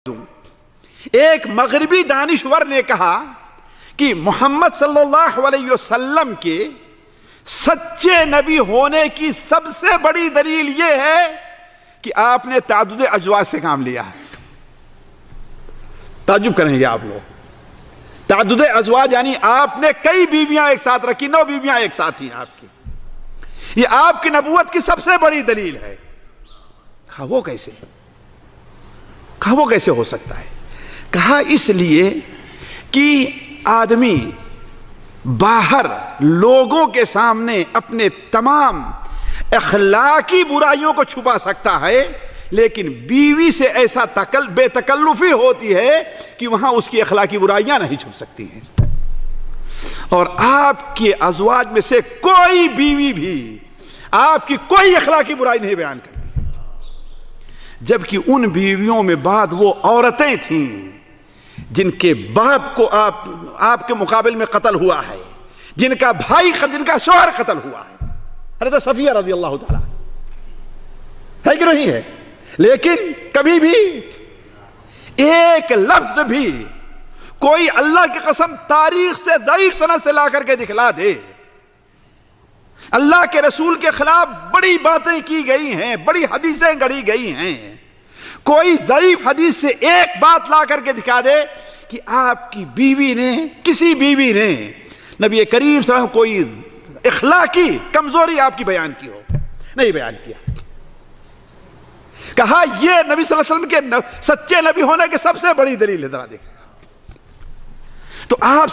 ایک مغربی دانشور نے کہا کہ محمد صلی اللہ علیہ وسلم کے سچے نبی ہونے کی سب سے بڑی دلیل یہ ہے کہ آپ نے تعدد ازواج سے کام لیا ہے۔ تعجب کریں گے آپ لوگ، تعدد ازواج یعنی آپ نے کئی بیویاں ایک ساتھ رکھی، 9 بیویاں ایک ساتھ ہیں آپ کی، یہ آپ کی نبوت کی سب سے بڑی دلیل ہے۔ کہا وہ کیسے؟ کہا وہ کیسے ہو سکتا ہے؟ کہا اس لیے کہ آدمی باہر لوگوں کے سامنے اپنے تمام اخلاقی برائیوں کو چھپا سکتا ہے، لیکن بیوی سے ایسا بے تکلفی ہوتی ہے کہ وہاں اس کی اخلاقی برائیاں نہیں چھپ سکتی ہیں۔ اور آپ کے ازواج میں سے کوئی بیوی بھی آپ کی کوئی اخلاقی برائی نہیں بیان کرتی، جبکہ ان بیویوں میں بعد وہ عورتیں تھیں جن کے باپ کو آپ کے مقابل میں قتل ہوا ہے، جن کا بھائی جن کا شوہر قتل ہوا ہے، حضرت صفیہ رضی اللہ تعالیٰ ہے کہ نہیں ہے؟ لیکن کبھی بھی ایک لفظ بھی کوئی اللہ کی قسم تاریخ سے ضعیف سند سے لا کر کے دکھلا دے، اللہ کے رسول کے خلاف بڑی باتیں کی گئی ہیں، بڑی حدیثیں گڑھی گئی ہیں، کوئی ضعیف حدیث سے ایک بات لا کر کے دکھا دے کہ آپ کی بیوی نے، کسی بیوی نے نبی کریم صلی اللہ علیہ وسلم کوئی اخلاقی کمزوری آپ کی بیان کی ہو، نہیں بیان کیا۔ کہا یہ نبی صلی اللہ علیہ وسلم کے سچے نبی ہونے کی سب سے بڑی دلیل ہے۔ ذرا دیکھیں تو آپ